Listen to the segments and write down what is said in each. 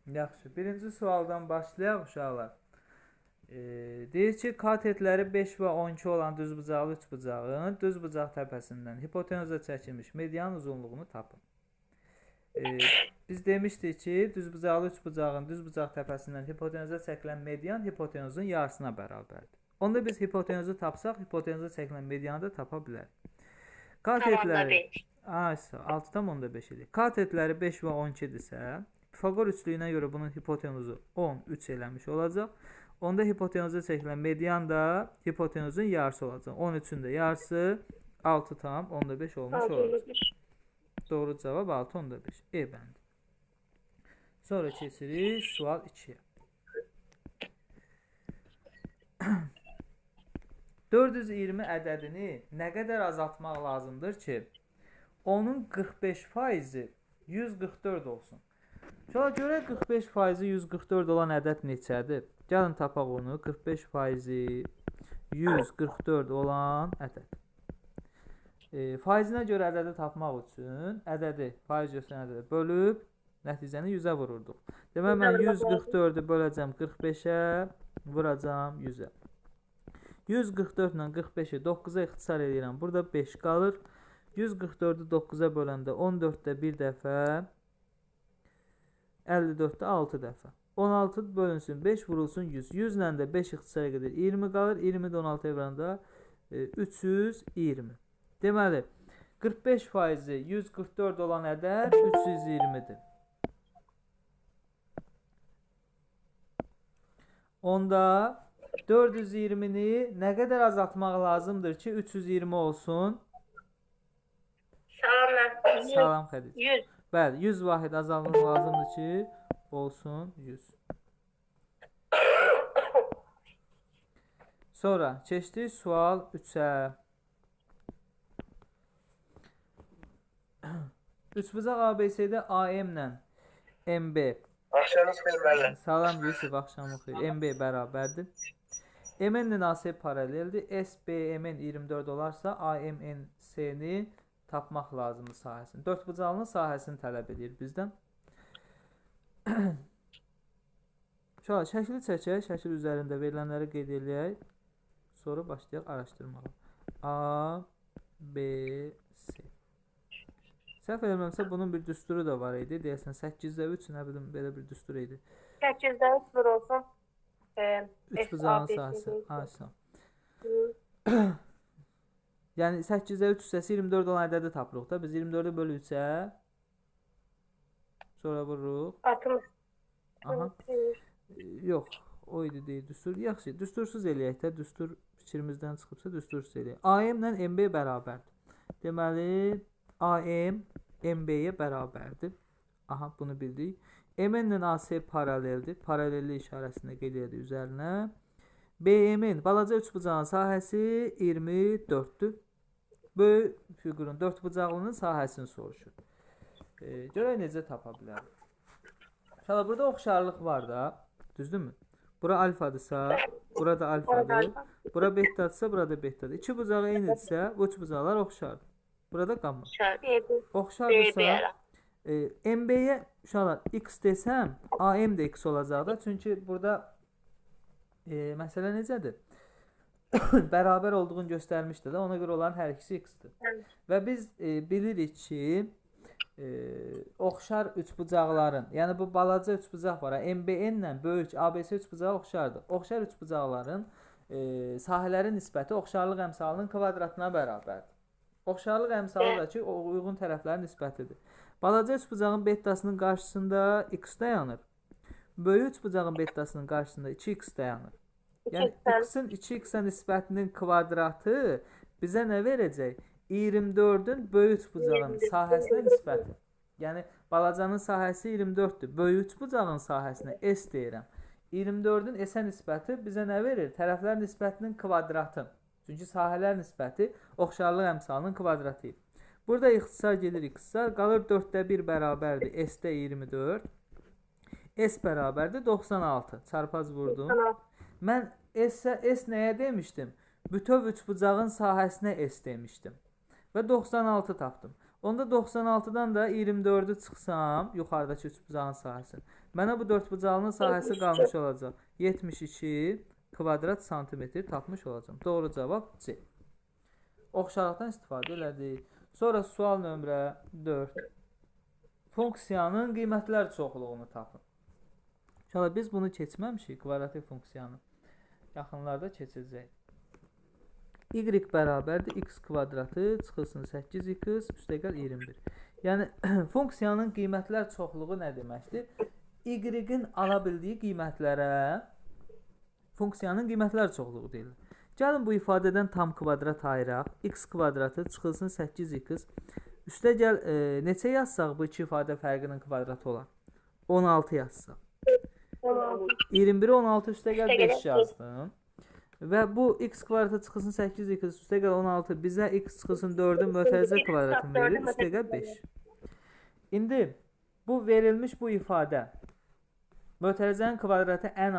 Yaxşı. Birinci sualdan başlayaq uşaqlar. Deyir ki, katetləri 5 və 12 olan düzbucaqlı üçbucağın düzbucaq təpəsindən hipotenuza çəkilmiş median uzunluğunu tapın. Biz demişdik ki, düzbucaqlı üçbucağın düzbucaq təpəsindən hipotenuza çəkilən median hipotenuzun yarısına bərabərdir. Onda biz hipotenuzu tapsaq, hipotenuza çəkilən medianı da tapa bilərik. Katetləri 6,5 idi. Katetləri 5 və 12-dirsə, Pifagor üçlüyünə görə bunun hipotenuzu 13 eləmiş olacaq. Onda hipotenuza çəkilən median da hipotenuzun yarısı olacaq. 13-ün də yarısı 6,5 olmuş olacaq. Doğru cavab 6,5. E bəndi. Sonra keçirik sual 2-yə. 420 ədədini nə qədər azaltmaq lazımdır ki, onun 45% 144 olsun. Şöyle görək 45% 144 olan ədəd neçədir? Gəlin tapaq onu. 45% 144 olan ədəd. Faizinə görə ədədi tapmaq üçün ədədi faiz göstərən ədədə bölüb nəticəni 100-ə vururduq. Demək mən 144-ü böləcəm 45-ə, vuracam 100-ə. 144 ilə 45-i 9-a ixtisar edirəm. Burada 5 qalır. 144-ü 9-a böləndə 14-də bir dəfə, 54-də 6 dəfə. 16 bölünsün 5 vurulsun 100. 100 ilə də 5 ixtisara gedir. 20 qalır. 20-də 16-ya vuranda 320. Deməli, 45% 144 olan ədəd 320-dir. Onda 420-ni nə qədər azaltmaq lazımdır ki, 320 olsun? Salam Xədicə. 100. Bəli, 100 vahid azaltmaq lazımdır ki, olsun 100. Sonra keçdik sual 3-ə. Üçbucaq ABC-də AM ilə MB. Axşamınız xeyir müəllim. Salam Yusuf, axşamınız xeyir. MB bərabərdir. MN-lə AC paraleldir. SBMN 24 olarsa AMNC-ni tapmaq lazımdır sahəsini. Dördbucağlının sahəsini tələb edir bizdən. Şöyle şəkli çəkək, şəkil üzərində verilənləri qeyd edək. Sonra başlayaq araşdırmağa. A, B, C. Səhv eləmirəmsə bunun bir düsturu da var idi. Deyəsən 8-də 3, nə bilim belə bir düstur idi. 8-də 3 vurulsun. Üçbucağın sahəsi. Aysa. Yəni 8-də 3 hissəsi 24 olan ədədi tapırıq da. Biz 24-ü bölü 3-ə sonra vururuq. 60. Aha. Yox, o idi deyil düstur. Yaxşı, düstursuz eləyək də. Düstur fikrimizdən çıxıbsa düstursuz eləyək. AM ilə MB bərabərdir. Deməli, AM MB-yə bərabərdir. Aha, bunu bildik. MN ilə AC paraleldir. Paralelli işarəsində qeyd edirik üzərinə. BMN balaca üçbucağın sahəsi 24-dür. Böyük fiqurun dördbucaqlının sahəsini soruşur. Görək necə tapa bilərik. Şala burada oxşarlıq var da. Düzdürmü? Bura alfadırsa, burada alfadır. Bura betadırsa, burada betadır. İki bucağı eynidirsə, bu üç bucaqlar oxşardır. Burada qamır. Oxşardırsa, MB-yə uşaqlar x desəm, AM də x olacaq da. Çünki burada məsələ necədir? Bərabər olduğunu göstərmişdir də. Ona görə olan hər ikisi x-dir. Və biz bilirik ki, oxşar üçbucaqların, yəni bu balaca üçbucaq var. MBN ilə böyük ABC üçbucağı oxşardır. Oxşar üçbucaqların sahələri nisbəti oxşarlıq əmsalının kvadratına bərabərdir. Oxşarlıq əmsalı da ki, uyğun tərəflərin nisbətidir. Balaca üçbucağın betasının qarşısında x dayanır. Böyük üçbucağın betasının qarşısında 2x dayanır. Yəni x-in 2x-ə nisbətinin kvadratı bizə nə verəcək? 24-ün böyük üçbucağın sahəsinə nisbəti. Yəni balacanın sahəsi 24-dür. Böyük üçbucağın sahəsinə S deyirəm. 24-ün S-ə nisbəti bizə nə verir? Tərəflər nisbətinin kvadratı. Çünki sahələr nisbəti oxşarlıq əmsalının kvadratı. Burada ixtisar gedir ixtisar. Qalır 4-də 1 bərabərdir. S-də 24. S bərabərdir 96. Çarpaz vurdum. Mən S nəyə demişdim? Bütöv üçbucağın sahəsinə S demişdim. Və 96 tapdım. Onda 96-dan da 24-ü çıxsam, yuxarıdakı üçbucağın sahəsi. Mənə bu dördbucağının sahəsi qalmış olacaq. 72 kvadrat santimetr tapmış olacağım. Doğru cavab C. Oxşarlıqdan istifadə elədik. Sonra sual nömrə 4. Funksiyanın qiymətlər çoxluğunu tapın. İnşallah biz bunu keçməmişik, kvadratik funksiyanı. Yaxınlarda keçəcək. Y bərabərdir x kvadratı çıxılsın 8x üstəgəl 21. Yəni funksiyanın qiymətlər çoxluğu nə deməkdir? Y-in ala bildiyi qiymətlərə funksiyanın qiymətlər çoxluğu deyilir. Gəlin bu ifadədən tam kvadrat ayıraq. X kvadratı çıxılsın 8x üstəgəl neçə yazsaq bu iki ifadə fərqinin kvadratı olar? 16 yazsaq. 21-i 16 üstəgəl 5 yazdım. Və bu x kvadratı çıxılsın 8x üstəgəl 16 bizə x çıxılsın 4-ün mötərizə kvadratını verir, üstəgəl 5. İndi bu verilmiş bu ifadə mötərizənin kvadratı ən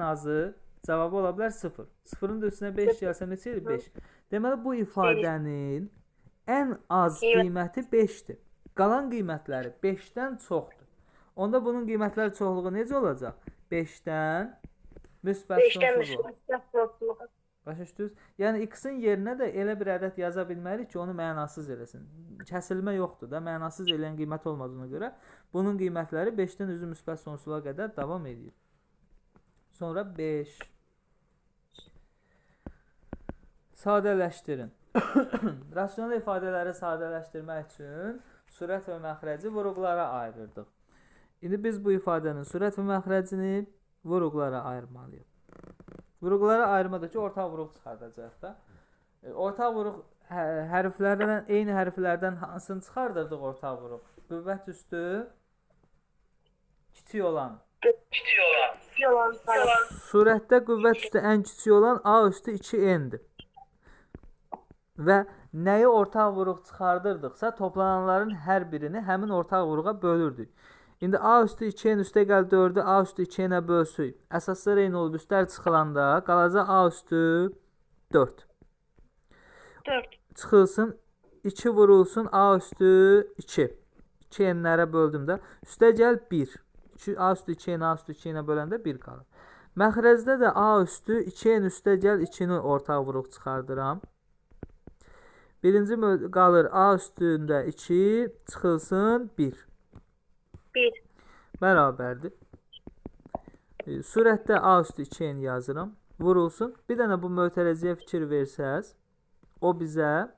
azı cavabı ola bilər 0. 0-ın da üstünə 5 gəlsə neçə edir? 5. Deməli bu ifadənin ən az qiyməti 5-dir. Qalan qiymətləri 5-dən çoxdur. Onda bunun qiymətlər çoxluğu necə olacaq? 5-dən müsbət sonsuzluq. Başa düşdünüz? Yəni x-in yerinə də elə bir ədəd yaza bilmərik ki, onu mənasız eləsin. Kəsilmə yoxdur da, mənasız eləyən qiymət olmadığına görə bunun qiymətləri 5-dən üzü müsbət sonsuzluğa qədər davam edir. Sonra 5. Sadələşdirin. Rasional ifadələri sadələşdirmək üçün sürət və məxrəci vuruqlara ayırırdıq. İndi biz bu ifadənin sürət və məxrəcini vuruqlara ayırmalıyıq. Vuruqlara ayırmada ki, ortaq vuruq çıxardacaq da. Ortaq vuruq hərflərdən, eyni hərflərdən hansını çıxardırdıq ortaq vuruq? Qüvvət üstü kiçik olan. Surətdə qüvvət üstü ən kiçik olan A üstü 2N-dir. Və nəyi ortaq vuruq çıxardırdıqsa, toplananların hər birini həmin ortaq vuruğa bölürdük. İndi A üstü 2N üstəgəl 4-ü A üstü 2N-ə bölsük. Əsaslar eyni olub üstlər çıxılanda qalacaq A üstü 4. Çıxılsın 2 vurulsun A üstü 2. 2N-lərə böldüm də. Üstəgəl 1. A üstü 2N, A üstü 2N-ə böləndə 1 qalır. Məxrəcdə də A üstü 2N üstəgəl 2-ni ortaq vuruq çıxardıram. Birinci qalır A üstündə 2 çıxılsın 1. 1. Bərabərdir. Surətdə A üstü 2N yazıram. Vurulsun. Bir dənə bu mötərəziyə fikir versəz, o bizə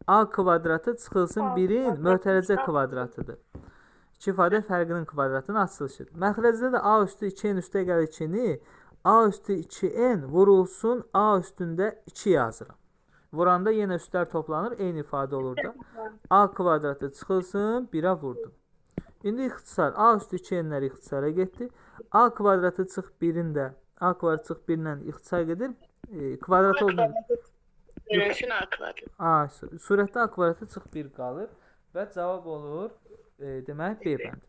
A kvadratı çıxılsın 1-in mötərəzə kvadratıdır. İki ifadə fərqinin kvadratının açılışıdır. Məxrəcdə də A üstü 2N üstəgəl 2-ni A üstü 2N vurulsun A üstündə 2 yazıram. Vuranda yenə üstlər toplanır, eyni ifadə olur da. A kvadratı çıxılsın 1-ə vurdum. İndi ixtisar A üstü 2N-lər ixtisara getdi. A kvadratı çıx 1-in də A kvadratı çıx 1-lə ixtisar gedir. Kvadrat oldu. Surətdə A kvadratı çıx 1 qalır və cavab olur demək B bəndi.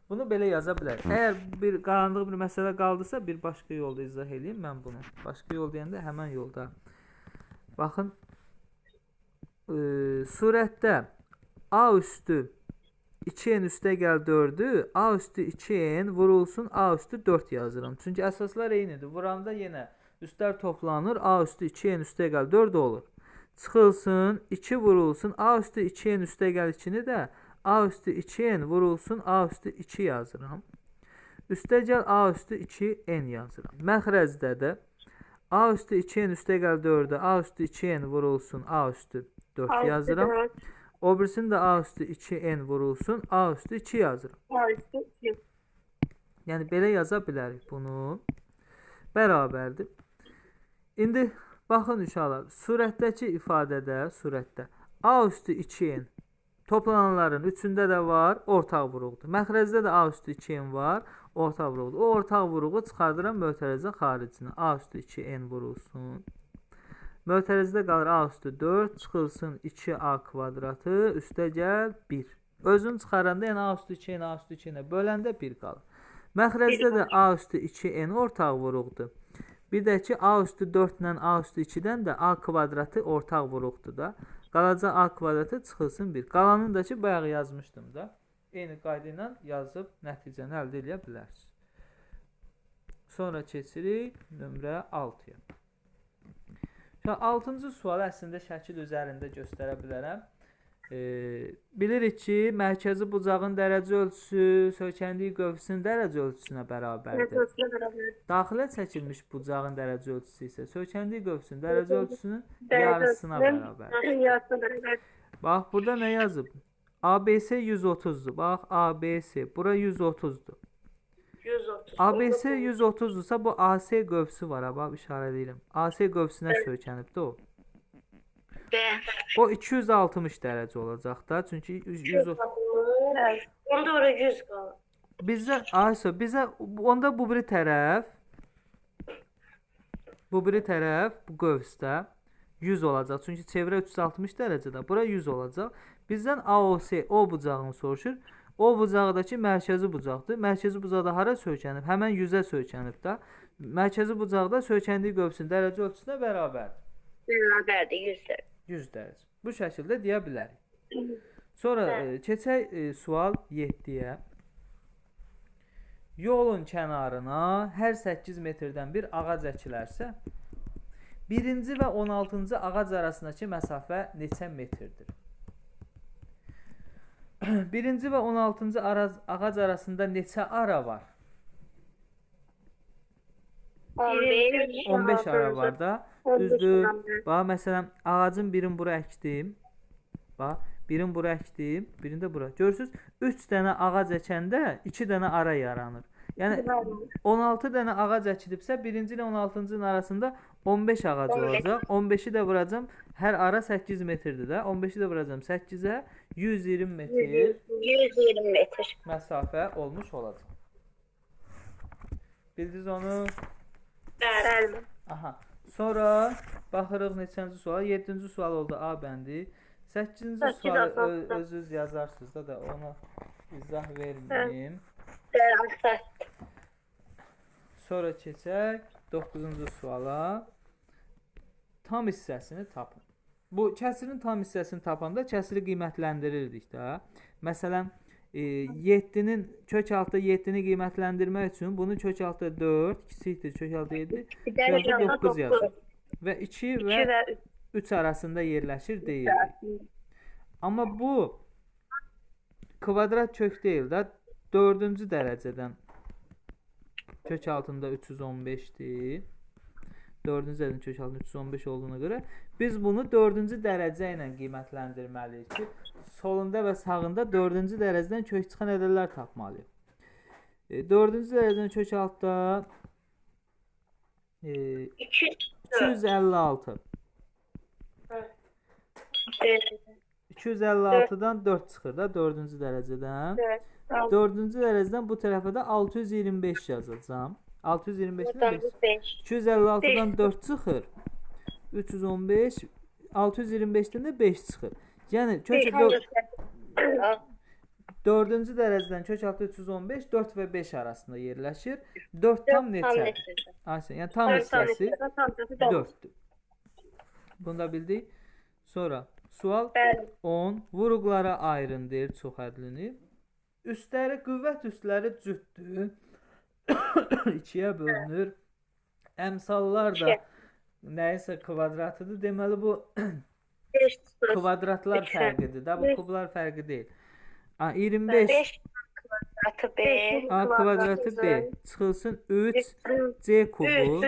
Bunu belə yaza bilərik. Əgər bir qaranlıq bir məsələ qaldısa, bir başqa yolda izah edeyim mən bunu. Başqa yol deyəndə həmən yolda. Baxın, surətdə A üstü 2N üstəgəl 4-ü A üstü 2N vurulsun A üstü 4 yazıram. Çünki əsaslar eynidir. Vuranda yenə üstlər toplanır. A üstü 2N üstəgəl 4 olur. Çıxılsın 2 vurulsun A üstü 2N üstəgəl 2-ni də A üstü 2N vurulsun A üstü 2 yazıram. Üstəgəl A üstü 2N yazıram. Məxrəcdə də A üstü 2N üstəgəl 4-ü A üstü 2N vurulsun A üstü 4 yazıram. O birisini də A üstü 2N vurulsun A üstü 2 yazıram. Yəni belə yaza bilərik bunu. Bərabərdir. İndi baxın uşaqlar, surətdəki ifadədə, surətdə A üstü 2N toplananların üçündə də var, ortaq vuruqdur. Məxrəcdə də A üstü 2N var, ortaq vuruqdur. O ortaq vuruğu çıxardıram mötərizə xaricinə. A üstü 2N vurulsun. Mötərizədə qalır A üstü 4, çıxılsın 2A kvadratı, üstəgəl 1. Özünü çıxaranda yəni A üstü 2N, A üstü 2N böləndə 1 qalır. Məxrəcdə də A üstü 2N ortaq vuruqdur. Bir də ki, A üstü 4 ilə A üstü 2-dən də A kvadratı ortaq vuruqdur da. Qalacaq A kvadratı çıxılsın 1. Qalanını da ki, bayaq yazmışdım da. Eyni qayda ilə yazıb nəticəni əldə edə bilərsiniz. Sonra keçirik nömrə 6-ya. 6-cı sualı əslində şəkil üzərində göstərə bilərəm. Bilirik ki, mərkəzi bucağın dərəcə ölçüsü söykəndiyi qövsün dərəcə ölçüsünə bərabərdir. Daxilə çəkilmiş bucağın dərəcə ölçüsü isə söykəndiyi qövsün dərəcə ölçüsünün yarısına bərabərdir. Bax, burada nə yazıb? ABC 130-dur. Bax, ABC. Bura 130-dur. 130. ABC 130-dursa bu AC qövsü var. Bax, işarə edirəm. AC qövsünə söykənibdir o. B. O 260 dərəcə olacaq da. Çünki 130. Onda ora 100 qalır. Bizə onda bu biri tərəf bu qövsdə 100 olacaq. Çünki çevrə 360 dərəcədə. Bura 100 olacaq. Bizdən AOC o bucağını soruşur. O bucaqdakı mərkəzi bucaqdır. Mərkəzi bucaqda hara söykənib? Həmən 100-ə söykənib də. Mərkəzi bucaqda söykəndiyi qövsün dərəcə ölçüsünə bərabərdir. Bərabərdir 100. 100 dərəcə. Bu şəkildə deyə bilərik. Sonra keçək sual 7-yə. Yolun kənarına hər 8 metrdən bir ağac əkilərsə, 1-ci və 16-cı ağac arasındakı məsafə neçə metrdir? 1-ci və 16-cı ağac arasında neçə ara var? 15 ara var da. Düzdür. Bax, məsələn, ağacın birini bura əkdim. Bax, birini bura əkdim, birini də bura. Görürsünüz, 3 dənə ağac əkəndə 2 dənə ara yaranır. Yəni, 16 dənə ağac əkilibsə, 1-ci ilə 16-cının arasında 15 ağac olacaq. 15-i də vuracam, hər ara 8 metrdir də. 15-i də vuracam 8-ə, 120 metr 120 metr məsafə olmuş olacaq. Bildiniz onu? Bəli. Aha. Sonra baxırıq neçənci sual? 7-ci sual oldu A bəndi. 8-ci sualı özünüz yazarsınız da ona izah verməyim. Sonra keçək 9-cu suala. Tam hissəsini tapın. Bu kəsirin tam hissəsini tapanda kəsiri qiymətləndirirdik də. Məsələn, 7-nin kök altı 7-ni qiymətləndirmək üçün bunu kök altı 4 kiçikdir kök altı 7 kök altı 9 yazır. Və 2 və 3 arasında yerləşir deyildik. Amma bu kvadrat kök deyil də 4-cü dərəcədən kök altında 315-dir. 4-cü dərəcədən kök altında 315 olduğuna görə biz bunu 4-cü dərəcə ilə qiymətləndirməliyik ki, solunda və sağında 4-cü dərəcədən kök çıxan ədədlər tapmalıyıq. 4-cü dərəcədən kök altda 256. 256-dan 4 çıxır da 4-cü dərəcədən. 4-cü dərəcədən bu tərəfə də 625 yazacağam. 625-dən 5. 256-dan 4 çıxır. 315, 625-dən də 5 çıxır. Yəni kök 4-cü dərəcədən kök altı 315 4 və 5 arasında yerləşir. 4 tam neçədir? Yəni tam hissəsi 4-dür. Bunu da bildik. Sonra sual 10. Vuruqlara ayrın deyir çox ədlini. Üstləri qüvvət üstləri cütdür. 2-yə bölünür. Əmsallar da nəyisə kvadratıdır. Deməli bu kvadratlar fərqidir də. Bu kublar fərqi deyil. 25 A kvadratı B çıxılsın 3 C kubu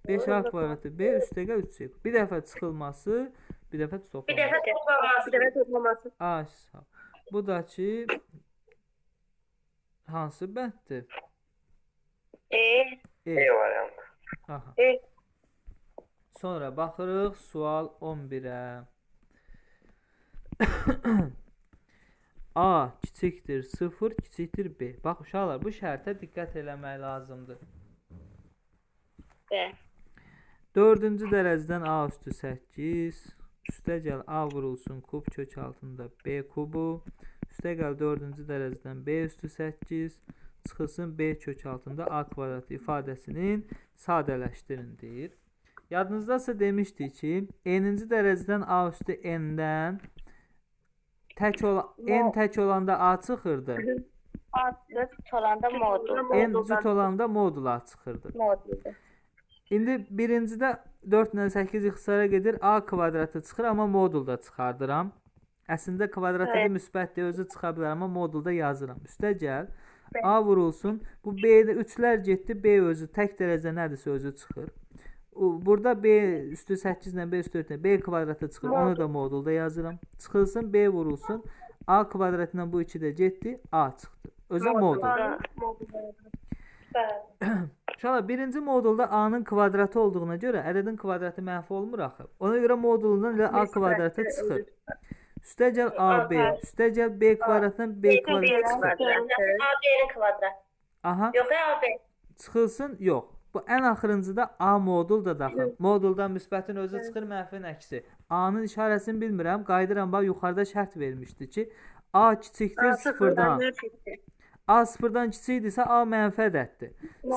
5 A kvadratı B üstəgəl 3 C kubu. Bir dəfə çıxılması, bir dəfə toplaması. Bu da ki hansı bənddir? E variantı. Aha. Sonra baxırıq sual 11-ə. A kiçikdir 0, kiçikdir B. Bax uşaqlar, bu şərtə diqqət eləmək lazımdır. 4-cü dərəcədən A üstü 8, üstə gəl A vurulsun kub kök altında B kubu, üstə gəl 4-cü dərəcədən B üstü 8, çıxılsın B kök altında A kvadratı ifadəsinin sadələşdirin deyir. Yadınızdasa demişdik ki, n-ci dərəcədən a üstü n-dən n tək olanda a çıxırdı. Adlı olanda modul. N cüt olanda modul a çıxırdı. Moduldur. İndi birincidə 4 ilə 8 ixtisara gedir, a kvadratı çıxır, amma modulda çıxardıram. Əslində kvadratı da müsbətdir, özü çıxa bilər, amma modulda yazıram. Üstə gəl, a vurulsun. Bu b-də 3-lər getdi, b özü tək dərəcə nədirsə özü çıxır. Burada b üstü 8 ilə b üstü 4 ilə b kvadratı çıxır, onu da modulda yazıram. Çıxılsın, b vurulsun. A kvadratı ilə bu 2 də getdi, a çıxdı. Özü modul. Uşaqlar, birinci modulda a-nın kvadratı olduğuna görə ədədin kvadratı mənfi olmur axı. Ona görə modulundan elə a kvadratı çıxır. Üstə gəl ab, üstə gəl b kvadratdan b kvadratı çıxır. AB-nin kvadratı. Aha, Yox, AB. çıxılsın, yox. Bu ən axırıncıda a modul da daxil. Moduldan müsbətin özü çıxır, mənfinin əksi. A-nın işarəsini bilmirəm, qayıdıram, bax yuxarıda şərt vermişdi ki, a kiçikdir sıfırdan. A sıfırdan kiçikdirsə A mənfi ədəddir.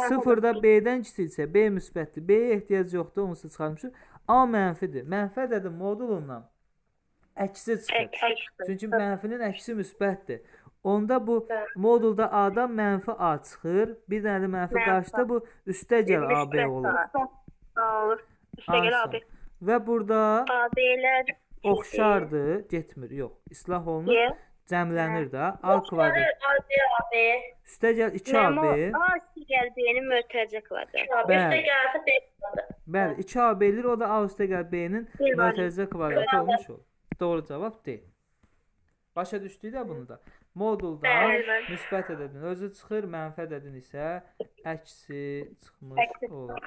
Sıfırda B-dən kiçikdirsə B müsbətdir. B-yə ehtiyac yoxdur, onsuz çıxarmışıq. A mənfidir. Mənfi ədədin modulundan əksi çıxır. Çünki mənfinin əksi müsbətdir. Onda bu modulda A-dan mənfi A çıxır. Bir dənə də mənfi qarşıda bu üstə gəl AB olur. Olur. Üstə gəl AB. Və burada AB-lər oxşardır, getmir. Yox, islah olunur. Cəmlənir də. A kvadrat. AB. Üstə gəl 2AB. A üstə gəl B-nin mötərizə kvadratı. Bəli. Üstə gəlsə B kvadratı. Bəli, 2AB-lir, o da A üstə gəl B-nin mötərizə kvadratı olmuş olur. Doğru cavab D. Başa düşdük də bunu da. Moduldan müsbət ədədin özü çıxır, mənfi ədədin isə əksi çıxmış olur.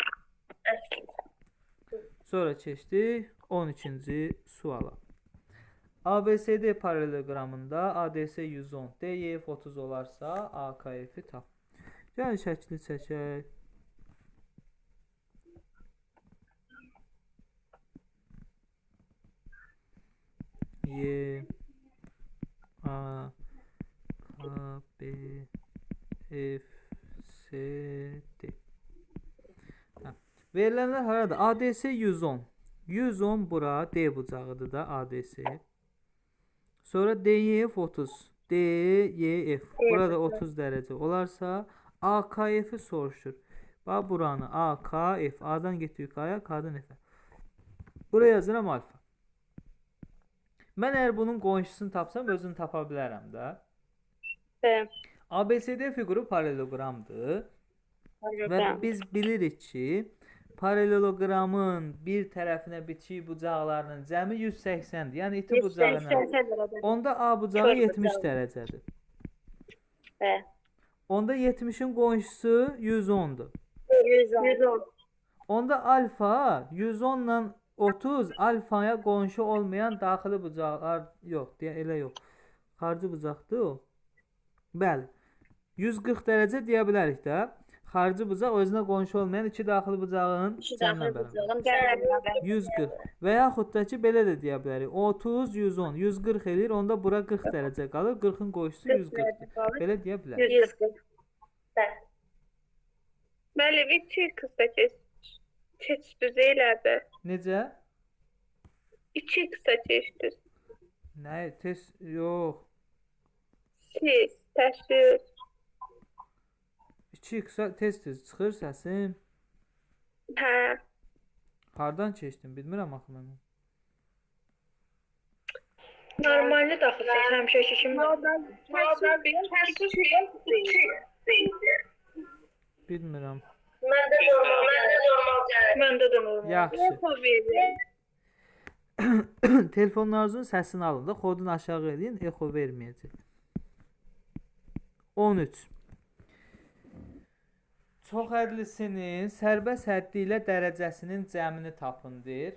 Sonra keçdik 12-ci suala. ABCD paraleloqramında ADS 110, DEF 30 olarsa AKF-i tap. Gəlin şəkli çəkək. Y A K B F C D. Verilənlər haradır? ADS 110. 110 bura D bucağıdır da ADS. Sonra DEF 30. DEF. Burada 30 dərəcə olarsa AKF-i soruşur. Bax buranı AKF. A-dan getdik yuxarıya, K-dan F-ə. Buraya yazıram alfa. Mən əgər bunun qonşusunu tapsam, özünü tapa bilərəm də. ABCD fiquru paraleloqramdır. Və biz bilirik ki, paraleloqramın bir tərəfinə bitişik bucaqlarının cəmi 180-dir. Yəni iti bucağına. Onda A bucağı 70 dərəcədir. Onda 70-in qonşusu 110-dur. 110. Onda alfa 110 ilə 30 alfaya qonşu olmayan daxili bucaqlar yox, deyə elə yox. Xarici bucaqdır o. Bəli. 140 dərəcə deyə bilərik də. Xarici bucaq özünə qonşu olmayan iki daxili bucağın cəmlə bərabər. 140. Və yaxud da ki, belə də deyə bilərik. 30, 110. 140 eləyir, onda bura 40 dərəcə qalır. 40-ın qonşusu 140-dir. Belə deyə bilərik. 140. Bəli, bir qısa keçdiniz elədi. Necə? 2 qısa keçdiniz. Nə? Test yox. Siz təşkil. 2 qısa tez-tez çıxır səsim. Hə. Hardan keçdim, bilmirəm axı mən. Normalde daxil həmişə kimi. Bilmirəm. Məndə normal gəlir. Məndə də normal. Yaxşı. Verir. Telefonlarınızın səsini alın da, kodunu aşağı eləyin, echo verməyəcək. 13. Çoxhədlisinin sərbəst həddi ilə dərəcəsinin cəmini tapın deyir.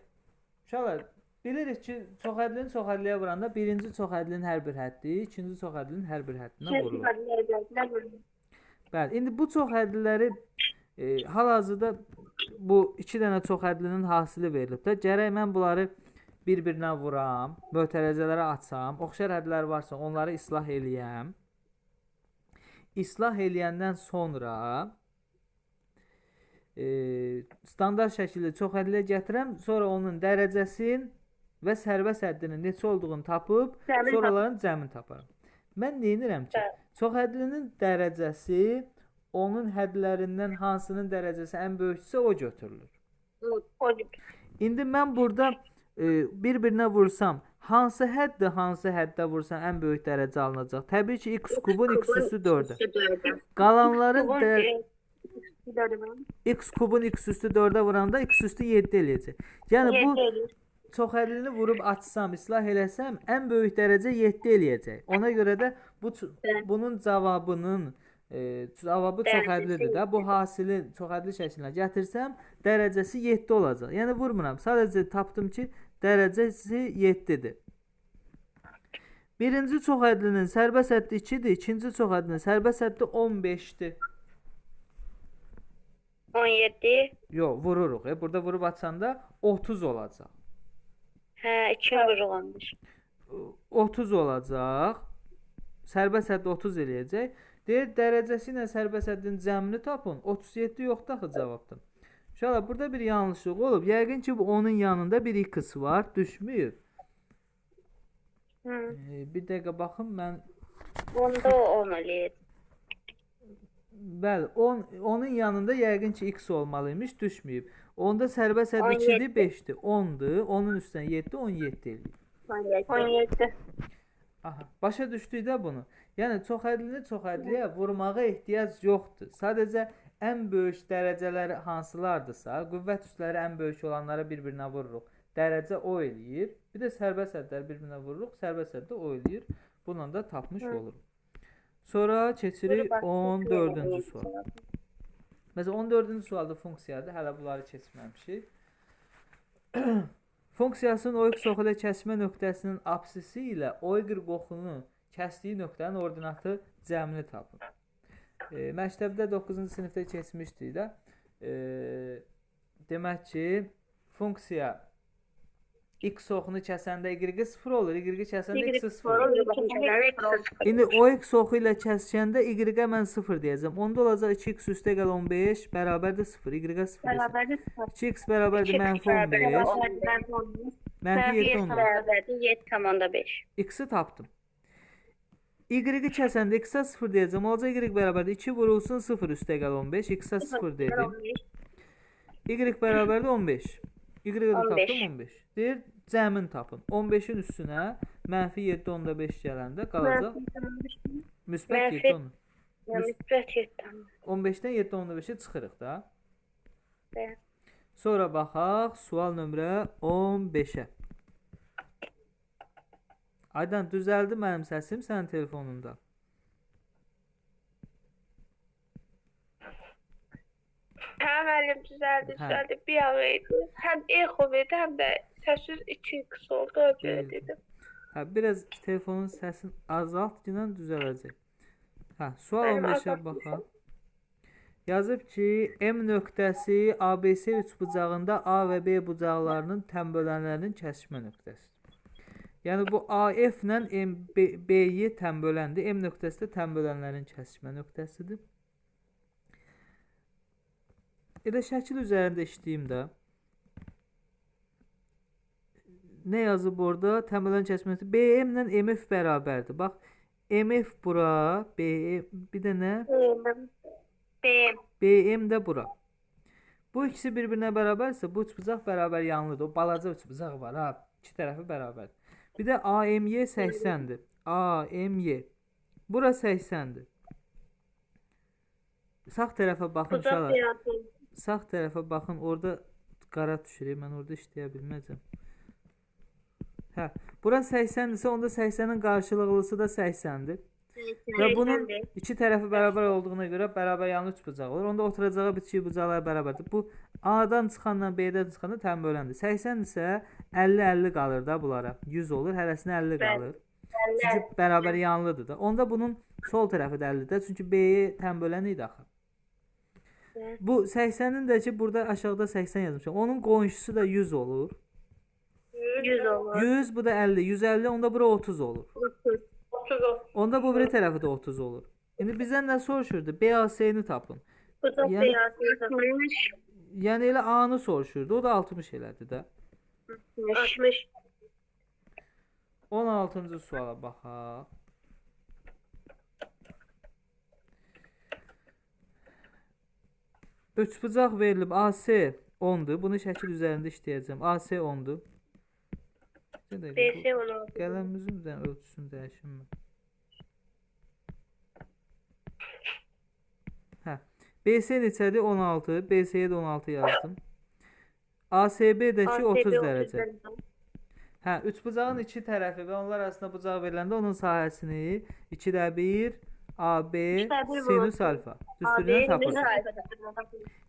Uşaqlar, bilirik ki, çoxhədlini çoxhədliyə vuranda birinci çoxhədlinin hər bir həddi, ikinci çoxhədlinin hər bir həddinə vurulur. Bəli, indi bu çoxhədliləri hal-hazırda bu iki dənə çoxhədlinin hasili verilib də. Gərək mən bunları bir-birinə vuram, mötərizələrə açsam, oxşar hədlər varsa onları islah eləyəm. İslah eləyəndən sonra standart şəkildə çoxhəddiyə gətirəm, sonra onun dərəcəsinin və sərbəst həddinin neçə olduğunu tapıb, Cəmin sonraların cəmini taparam. Mən nə edirəm ki, çoxhəddinin dərəcəsi onun hədlərindən hansının dərəcəsi ən böyüksə o götürülür. İndi mən burada bir-birinə vursam, hansı həddə vursam ən böyük dərəcə alınacaq? Təbii ki, x kubun x üstü 4-ə. Qalanların x kubun x üstü 4-ə vuranda x üstü 7 eləyəcək. Yəni bu çoxhəddini vurub açsam, islah eləsəm, ən böyük dərəcə 7 eləyəcək. Ona görə də bunun cavabı çoxhədlidir də. Bu hasili çoxhədli şəklinə gətirsəm, dərəcəsi 7 olacaq. Yəni vurmuram. Sadəcə tapdım ki, dərəcəsi 7-dir. Birinci çoxhədlinin sərbəst həddi 2-dir, ikinci çoxhədlinin sərbəst həddi 15-dir. 17. Yox, vururuq. Burada vurub açanda 30 olacaq. Hə, 2 vuruq olmuş. 30 olacaq. Sərbəst həddi 30 eləyəcək. Deyir, dərəcəsi ilə sərbəst həddin cəmini tapın. 37 yoxdur axı cavabdan. Uşaqlar, burada bir yanlışlıq olub. Yəqin ki, onun yanında bir x var, düşmür. Bir dəqiqə baxın, mən... Onda o 10 eləyir. Bəli, onun yanında yəqin ki, x olmalıymış, düşməyib. Onda sərbəst həddi 2-dir, 5-dir, 10-dur. Onun üstünə 7, 17 eləyir. 17. Aha, başa düşdük də bunu. Yəni, çoxhədliyə vurmağa ehtiyac yoxdur. Sadəcə ən böyük dərəcələri hansılardırsa, qüvvət üstləri ən böyük olanları bir-birinə vururuq. Dərəcə o eləyir. Bir də sərbəst hədləri bir-birinə vururuq. Sərbəst həddə o eləyir. Bununla da tapmış oluruq. Sonra keçirik 14-cü sual. Məsələn, 14-cü sualda funksiyadır. Hələ bunları keçməmişik. Funksiyasının o x oxu ilə kəsmə nöqtəsinin apsisi ilə o y oxunu kəsdiyi nöqtənin ordinatı cəmini tapın. Məktəbdə 9-cu sinifdə keçmişdik də. Demək ki, funksiya x oxunu kəsəndə y 0 olur, y kəsəndə x 0 olur. İndi o x oxu ilə kəsəndə y-ə mən 0 deyəcəm. Onda olacaq 2x üstə eqal 15 bərabərdir 0. Y-ə 0 deyəcəm. 2x bərabərdir mənfi 15. Mənfi 7 olur. Bərabərdir 7,5. X-i tapdım. Y-i kəsəndə x-ə 0 deyəcəm. Olacaq y bərabərdir 2 vurulsun 0 üstə eqal 15. X-ə 0 dedim. Y bərabərdir 15. Y-i də tapdım 15. Deyir, cəmin tapın. 15-in üstünə mənfi 7,5 gələndə qalacaq. Müsbət 7. Müsbət 7. 15-dən 7,5-i çıxırıq da. Bəli. Sonra baxaq sual nömrə 15-ə. Aydan, düzəldi mənim səsim sənin telefonunda. Hə, müəllim, düzəldi. Bir yağı idi. Həm echo verdi, həm də səssiz 2x oldu. Öyle dedim. Hə, biraz telefonun səsini azalt ki, düzələcək. Hə, sual 15-ə baxaq. Yazıb ki, M nöqtəsi ABC üçbucağında A və B bucaqlarının tənbölənlərinin kəsişmə nöqtəsidir. Yəni, bu AF ilə B-yi tənböləndir. M nöqtəsi də tənbölənlərin kəsişmə nöqtəsidir. Elə şəkil üzərində işləyim də. Nə yazıb orada? Tənbölən kəsişmə nöqtəsi. BM ilə MF bərabərdir. Bax, MF bura, bir də nə? BM də bura. Bu ikisi bir-birinə bərabərsə, bu üçbucaq bərabər yanlıdır. O balaca üçbucaq var, ha. İki tərəfi bərabərdir. Bir də AMY 80-dir. AMY. Bura 80-dir. Sağ tərəfə baxın uşaqlar. Sağ tərəfə baxın. Orada qara düşür. Mən orada işləyə bilməyəcəm. Hə. Bura 80-dirsə, onda 80-in qarşılıqlısı da 80-dir. Və bunun iki tərəfi bərabər olduğuna görə bərabər yanlı üçbucaq olur. Onda oturacağı bitişik bucaqlar bərabərdir. Bu A-dan çıxanla B-dən çıxanda tənböləndir. 80 isə 50-50 qalır da bunlara. 100 olur, hərəsinə 50 qalır. Çünki bərabər yanlıdır da. Onda bunun sol tərəfi də 50-dir. Çünki B-yi tənbölən idi axı. Bu 80-in də ki, burada aşağıda 80 yazmışam. Onun qonşusu da 100 olur. 100 olur. 100, bu da 50. 150, onda bura 30 olur. 30. Onda bu biri tərəfi də 30 olur. İndi bizdən nə soruşurdu? BAC-ni tapın. Bu da Yəni, Yəni elə A-nı soruşurdu. O da 60 elədi də. 60. 16-cı suala baxaq. Üçbucaq verilib. AC 10-dur. Bunu şəkil üzərində işləyəcəm. AC 10-dur. BC 16. Qələmimizin də ölçüsünü dəyişim mən. Hə. BC neçədir? 16. BC-yə də 16 yazdım. ASB-dəki 30 dərəcə. Hə, üçbucağın iki tərəfi və onlar arasında bucaq veriləndə onun sahəsini 2də 1 AB sinüs alfa. Düsturdan tapırıq.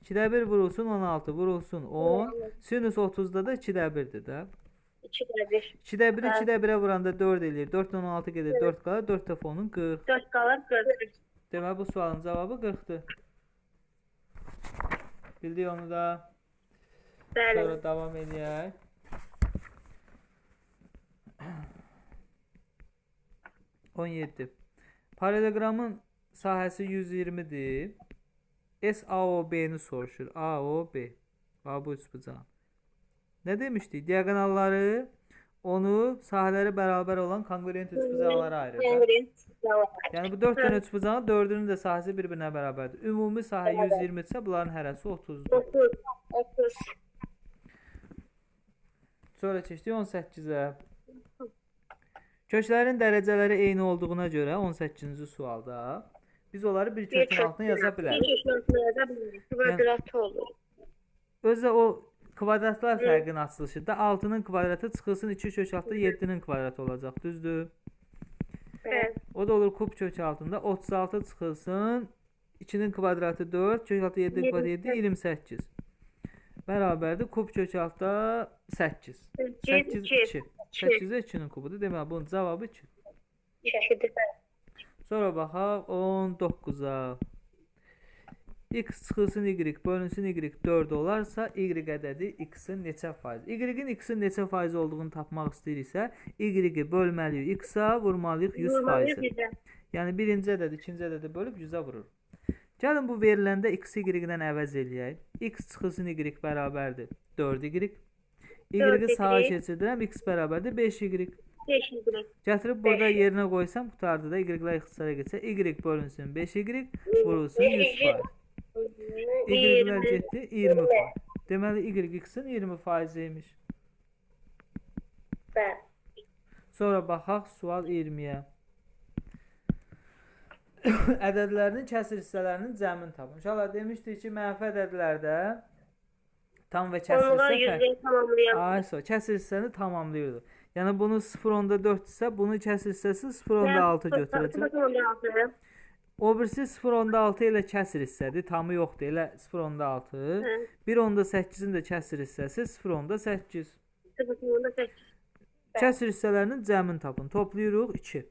2də 1 vurulsun 16, vurulsun 10. Sinüs 30-da da 2də 1-dir də. 2də 1. 2də 1-i 2də 1-ə vuranda 4 eləyir. 4-dən 16 gedir, 4 qalır. 4 dəfə onun 40. 4 qalır 40. Deməli, bu sualın cavabı 40-dır. Bildik onu da. Bəli. Sonra davam edək. Paralelogramın sahəsi 120-dir. SAOB-ni soruşur. AOB. Bu üçbucağın. Nə demişdik? Diagonalları onu sahələri bərabər olan kongruent üçbucaqlara ayırır. Yəni bu 4 dənə üçbucağın 4-ünün də sahəsi bir-birinə bərabərdir. Ümumi sahə 120 isə bunların hərəsi 30-dur. 30. Sonra keçdik 18-ə. Köklərin dərəcələri eyni olduğuna görə 18-ci sualda biz onları bir kökün altına yaza bilərik. Bir kökün altına yaza bilərik. Kvadratı olur. Özdə o kvadratlar fərqinin açılışıdır. 6-nın kvadratı çıxılsın 2 kök altında 7-nin kvadratı olacaq. Düzdür? Bəli. O da olur kub kök altında 36 çıxılsın 2-nin kvadratı 4 kök altı 7 kvadratı 7 28. Bərabərdir kub kök altında 8. 8 2. 8-ə 2-nin kubudur. Deməli bunun cavabı 2. 2-dir. Sonra baxaq 19-a. X çıxılsın y bölünsün y 4 olarsa y ədədi x-in neçə faiz? Y-in x-in neçə faiz olduğunu tapmaq istəyiriksə y-i bölməliyik x-a, vurmalıyıq 100 faizi. Yəni birinci ədədi, ikinci ədədi bölüb 100-ə vururuq. Gəlin bu veriləndə x y-dən əvəz eləyək. X çıxılsın y bərabərdir 4y. Y-i sağa keçirdirəm, x bərabərdir 5y. 5y. Gətirib burada yerinə qoysam, qutardı da y-lər ixtisara geçsə, y bölünsün 5y, vurulsun 100 faiz. Y-lər getdi 20 faiz. Deməli y x-in 20 faiziymiş. Bəli. Sonra baxaq sual 20-yə. Ədədlərinin kəsir hissələrinin cəmini tapın. İnşallah demişdik ki, mənfi ədədlərdə tam və kəsir hissə kəsir hissəni tamamlayırdı. Yəni bunu 0.4 isə bunun kəsir hissəsi 0.6 götürəcək. O birisi 0.6 ilə kəsir hissədir. Tamı yoxdur. Elə 0.6. 1.8-in də kəsir hissəsi 0.8. Kəsir hissələrinin cəmini tapın. Toplayırıq 2.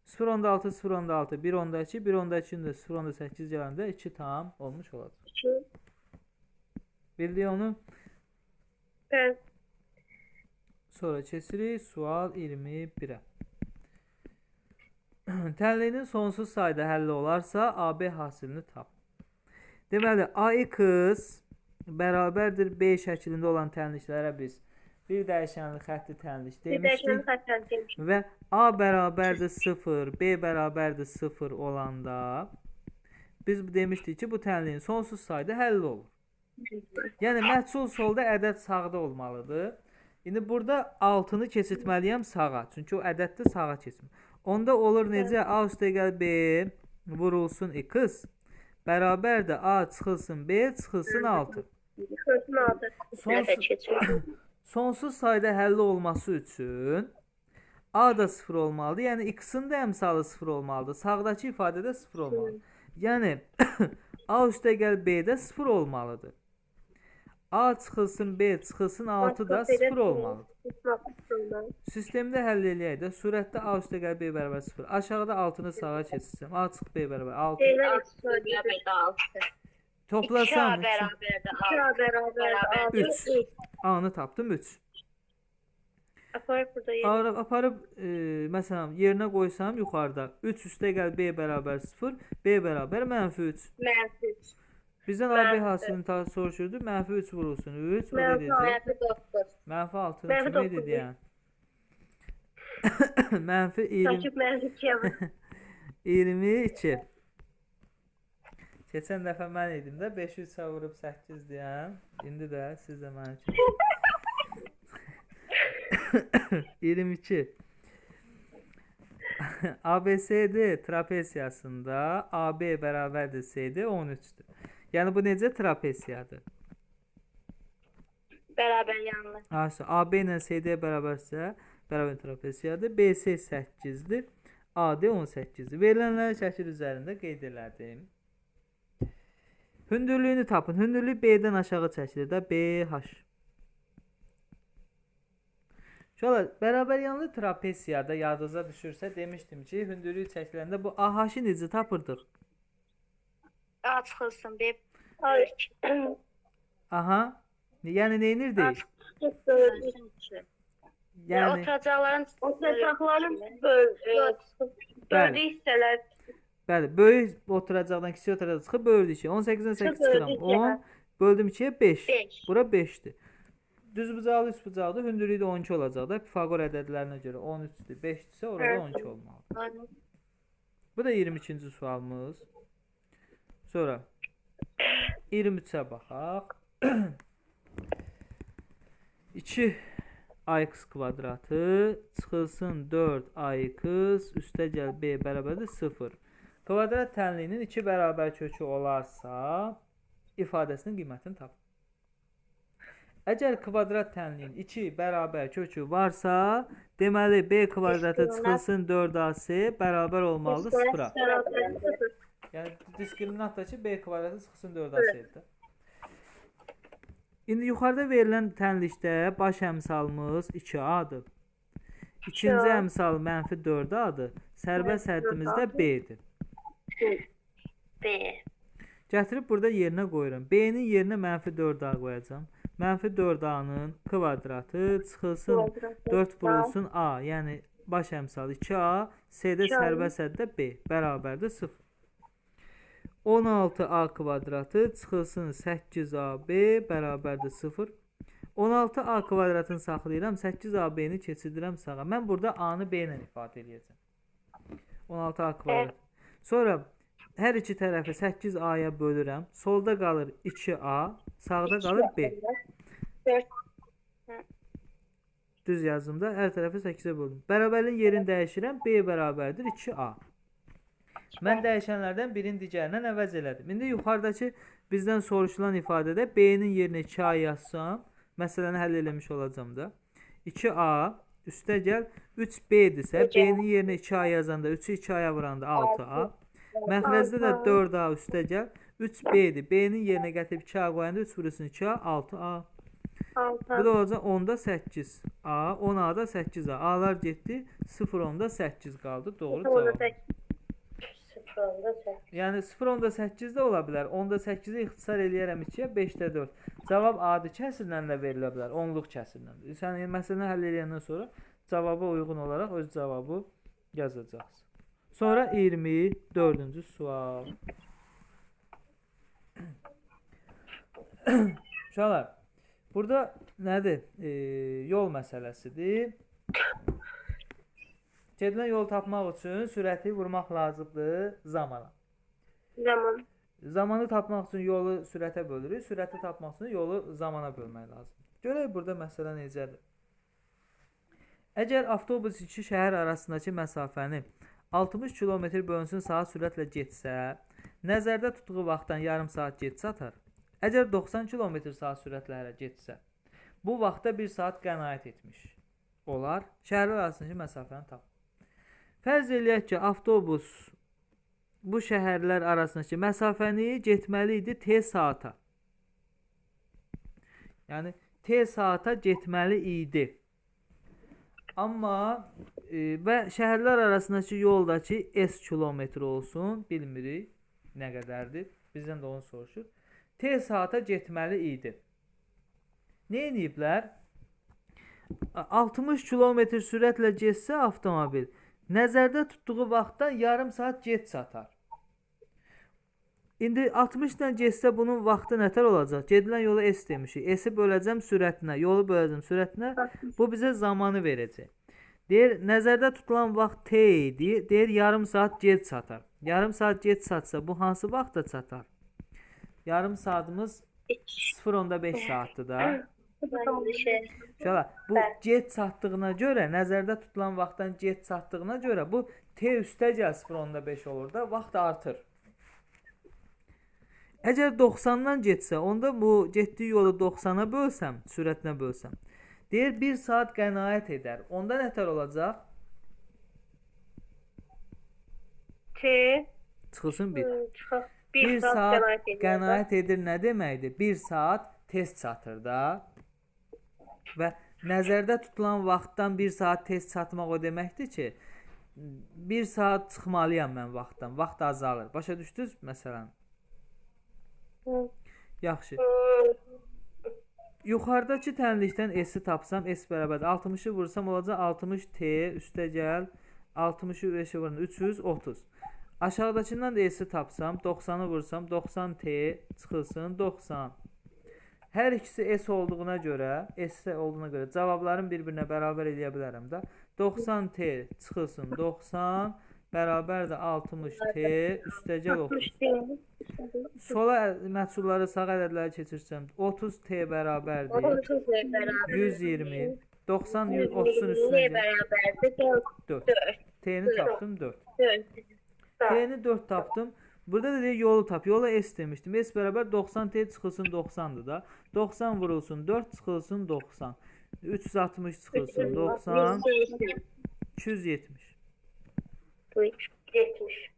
0.6 0.6 1.2 1.2-nin də 0.8 gələndə 2 tam olmuş olacaq. 2. Bildik onu? Bəli. Sonra keçirik sual 21-ə. Tənliyinin sonsuz sayda həlli olarsa AB hasilini tap. Deməli AX bərabərdir B şəklində olan tənliklərə biz bir dəyişənli xətti tənlik demişdik. Və A bərabərdir 0, B bərabərdir 0 olanda biz demişdik ki, bu tənliyin sonsuz sayda həlli olur. Yəni məhsul solda, ədəd sağda olmalıdır. İndi burada 6-nı keçirtməliyəm sağa. Çünki o ədəddə sağa keçmir. Onda olur necə? A üstə gəl B vurulsun x bərabərdir A çıxılsın B çıxılsın 6. Sonsuz sayda həlli olması üçün A da 0 olmalıdır. Yəni x-in də əmsalı 0 olmalıdır. Sağdakı ifadədə 0 olmalıdır. Yəni A üstə gəl B də 0 olmalıdır. A çıxılsın B çıxılsın 6 da 0 olmalıdır. Sistemdə həll eləyək də. Surətdə A üstə gəl B bərabər 0. Aşağıda 6-nı sağa keçirsəm. A çıxıb B bərabər 6. Toplasam 3. A-nı tapdım 3. Aparıb məsələn yerinə qoysam yuxarıda 3 üstə gəl B bərabər 0, B bərabər -3. Bizdən AB hasilini soruşurdu. -3 vurulsun 3. O da Mənfi deyəcək. 9. -6-nı Mənfi kimə dokuz. dedi yəni? -20. Rakip mənfi 2'ye vur. 22. Keçən dəfə mən idim də 5-3 vurub 8 deyən. İndi də siz də mənim kimi. 22. ABCD trapesiyasında AB bərabərdir CD 13-dür. Yəni bu necə trapesiyadır? Beraber yanlı. AB ilə CD bərabərsə, bərabər trapesiyadır. BC 8-dir. AD 18-dir. Verilənləri şəkil üzərində qeyd elədim. Hündürlüyünü tapın. Hündürlük B-dən aşağı çəkilir də BH. Şöyle bərabər yanlı trapesiyada yadınıza düşürsə demişdim ki, hündürlüyü çəkiləndə bu AH-ı necə tapırdıq? A çıxılsın B. Hayır. Aha. Yəni nə edirdik? Bölsün 2. Yəni Oturacaqların Oturacaqların böldü Bəli. hissələr. bəli, böyük oturacaqdan kiçik oturacaq çıxıb böldük ki, 18-dən 8 çıxıram. 10 böldüm 2-yə 5. 5. Bura 5-dir. Düz bucaqlı, üst bucaqlı, hündürlüyü də 12 olacaq da. Pifaqor ədədlərinə görə 13-dür, 5-dirsə orada 12 olmalıdır. Bu da 22-ci sualımız. Sonra 23-ə baxaq. 2 ax kvadratı çıxılsın 4 ax üstə gəl b bərabərdir 0. Kvadrat tənliyinin 2 bərabər kökü olarsa ifadəsinin qiymətini tapın. Əgər kvadrat tənliyin 2 bərabər kökü varsa, deməli b kvadratı çıxılsın 4ac bərabər olmalıdır 0-a. Yəni diskriminantdakı b kvadratı çıxılsın 4ac-dir. İndi yuxarıda verilən tənlikdə baş əmsalımız 2a-dır. İkinci əmsal -4a-dır. Sərbəst həddimiz də b-dir. B. Gətirib burada yerinə qoyuram. B-nin yerinə -4a qoyacam. -4a-nın kvadratı çıxılsın 4 vurulsun a. Yəni baş əmsal 2a, c-də sərbəst həddə b bərabərdir 0. 16a kvadratı çıxılsın 8ab bərabərdir 0. 16a kvadratını saxlayıram, 8ab-ni keçirdirəm sağa. Mən burada a-nı b ilə ifadə edəcəm. 16a kvadrat. Sonra hər iki tərəfi 8a-ya bölürəm. Solda qalır 2a, sağda qalır b. Düz yazımda hər tərəfi 8-ə böldüm. Bərabərliyin yerini dəyişirəm. B bərabərdir 2a. Mən dəyişənlərdən birini digərindən əvəz elədim. İndi yuxarıdakı bizdən soruşulan ifadədə b-nin yerinə 2a yazsam, məsələni həll eləmiş olacam da. 2a üstə gəl 3b-dirsə, b-nin yerinə 2a yazanda 3-ü 2a-ya vuranda 6a. Məxrəcdə də 4a üstə gəl 3b-dir. B-nin yerinə gətirib 2a qoyanda 3 vurulsun 2a 6a. Bu da olacaq 10-da 8a, 10a da 8a. A-lar getdi, 0 10-da 8 qaldı. Doğru cavab. Yəni 0 10-da 8 də ola bilər. 10-da 8-i ixtisar eləyərəm 2-yə, 5-də 4. Cavab adi kəsrlə də verilə bilər, onluq kəsrlə. Sən məsələni həll edəndən sonra cavaba uyğun olaraq öz cavabı yazacaqsın. Sonra 24-cü sual. Uşaqlar, burada nədir? Yol məsələsidir. Gedilən yolu tapmaq üçün sürəti vurmaq lazımdır zamana. Zamanı tapmaq üçün yolu sürətə bölürük. Sürəti tapmaq üçün yolu zamana bölmək lazımdır. Görək burada məsələ necədir? Əgər avtobus iki şəhər arasındakı məsafəni 60 km bölünsün saat sürətlə getsə, nəzərdə tutduğu vaxtdan yarım saat gec çatar. Əgər 90 km saat sürətlə getsə, bu vaxtda 1 saat qənaət etmiş olar. Şəhərlər arasındakı məsafəni tap. Fərz eləyək ki, avtobus bu şəhərlər arasındakı məsafəni getməli idi t saata. Yəni t saata getməli idi. Amma və şəhərlər arasındakı yoldakı s kilometr olsun, bilmirik nə qədərdir. Bizdən də onu soruşur. T saata getməli idi. Nə ediblər? 60 km sürətlə getsə avtomobil, nəzərdə tutduğu vaxtdan yarım saat gec çatar. İndi 60 ilə getsə bunun vaxtı nətər olacaq? Gedilən yolu s demişik. S-i böləcəm sürətinə, yolu böləcəm sürətinə. Bu bizə zamanı verəcək. Deyir, nəzərdə tutulan vaxt t idi. Deyir, yarım saat gec çatar. Yarım saat gec çatsa bu hansı vaxtda çatar? Yarım saatımız 0.5 saatdır da. Uşaqlar, bu gec çatdığına görə, nəzərdə tutulan vaxtdan gec çatdığına görə bu t üstəgəl 0.5 olur da, vaxt artır. Əgər 90-dan getsə, onda bu getdiyi yolu 90-a bölsəm, sürətinə bölsəm, deyir 1 saat qənaət edər. Onda nətər olacaq? T Çıxılsın 1. 1 1 saat qənaət edir nə deməkdir? 1 saat tez çatır da. Və nəzərdə tutulan vaxtdan 1 saat tez çatmaq o deməkdir ki, 1 saat çıxmalıyam mən vaxtdan. Vaxt azalır. Başa düşdünüz məsələn? Yaxşı. Yuxarıdakı tənlikdən S-i tapsam, S bərabərdir. 60-ı vursam olacaq 60T üstəgəl 60-ı 5-i vururam 330. Aşağıdakından da S-i tapsam, 90-ı vursam 90T çıxılsın 90. Hər ikisi S olduğuna görə, cavabların bir-birinə bərabər eləyə bilərəm də. 90T çıxılsın 90 bərabərdir 60T üstəgəl 30. Sola məhsulları sağ ədədləri keçirsəm 30T bərabərdir 120. 90 130-un üstünə gəl. 4. T-ni tapdım 4. T-ni 4 tapdım. Burada da deyir yolu tap. Yola S demişdim. S bərabər 90T çıxılsın 90'dır da. 90 vurulsun 4 çıxılsın 90. 360 çıxılsın 90. 270. 70.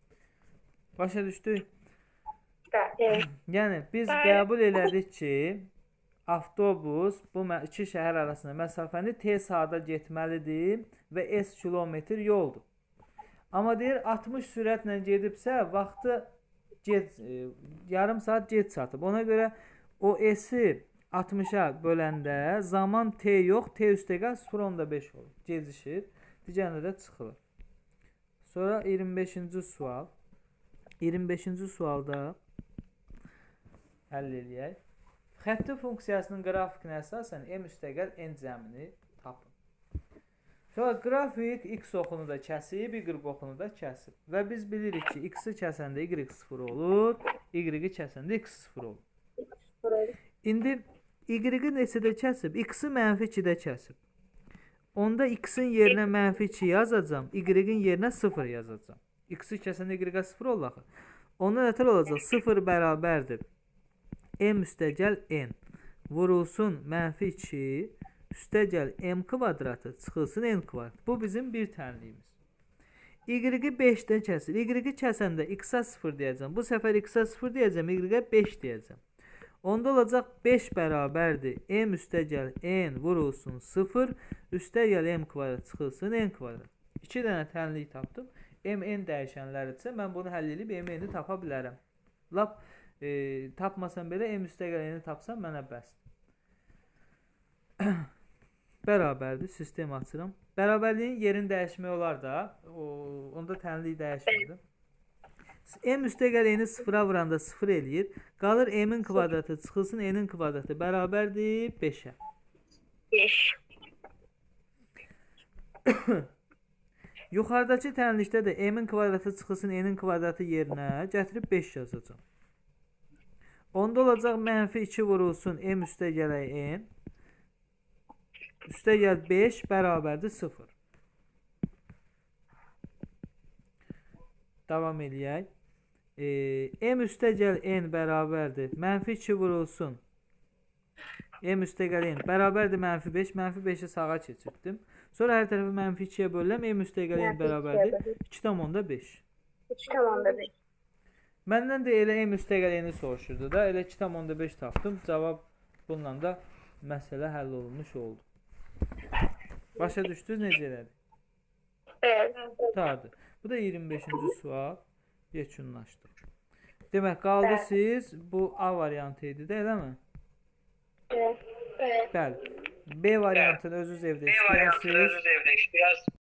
Başa düşdük? Evet. Yəni biz qəbul elədik ki, avtobus bu iki şəhər arasında məsafəni T saata getməlidir və S kilometr yoldur. Amma deyir 60 sürətlə gedibsə, vaxtı yarım saat gec çatıb. Ona görə o S-i 60-a böləndə zaman T yox, T üstəgəl 0.5 olur. Gecişir. Digərində də çıxılır. Sonra 25-ci sual. 25-ci sualda həll eləyək. Xətti funksiyasının qrafikinə əsasən m üstəgəl n cəmini tapın. Sonra qrafik x oxunu da kəsib, y oxunu da kəsib. Və biz bilirik ki, x-i kəsəndə y 0 olur, y-i kəsəndə x 0 olur. İndi y-i neçədə kəsib? X-i mənfi 2-də kəsib. Onda x-in yerinə mənfi 2 yazacam, y-in yerinə 0 yazacam. X-i kəsəndə y-ə 0 olur axı. Onda nətər olacaq? 0 bərabərdir m üstəgəl n vurulsun mənfi 2 üstəgəl m kvadratı çıxılsın n kvadrat. Bu bizim bir tənliyimiz. Y-i 5-dən kəsir. Y-i kəsəndə x-a 0 deyəcəm. Bu səfər x-a 0 deyəcəm, y-ə 5 deyəcəm. Onda olacaq 5 bərabərdir m üstəgəl n vurulsun 0 üstəgəl m kvadrat çıxılsın n kvadrat. 2 dənə tənlik tapdım. M, n dəyişənləridirsə mən bunu həll edib m, n-i tapa bilərəm. Lap tapmasam belə m üstəgəl n-i tapsam mənə bəsdir. Bərabərdir. Sistem açıram. Bərabərliyin yerini dəyişmək olar da. Onda tənlik dəyişmirdim. M üstəgəl n-i 0-a vuranda 0 eləyir. Qalır m-in kvadratı çıxılsın n-in kvadratı bərabərdir 5-ə. 5. Yuxarıdakı tənlikdə də m-in kvadratı çıxılsın n-in kvadratı yerinə gətirib 5 yazacağım. Onda olacaq mənfi 2 vurulsun m üstəgəl n üstəgəl 5 bərabərdir 0. Davam eləyək. M üstəgəl n bərabərdir. Mənfi 2 vurulsun. M üstəgəl n bərabərdir mənfi 5. Mənfi 5-i sağa keçirdim. Sonra hər tərəfi mənfi 2-yə bölürəm. M üstəgəl n bərabərdir 2,5. 2,5. Məndən də elə m üstəgəl n-i soruşurdu da. Elə 2,5 tapdım. Cavab bununla da məsələ həll olunmuş oldu. Başa düşdünüz necə elədik? Evet. Qurtardı. Bu da 25-ci sual. Yekunlaşdı. Demək, qaldı siz bu A variantı idi də, eləmi? Evet. Bəli. B variantını özünüz evdə B variantını işləyirsiniz. özünüz evdə işləyirsiniz.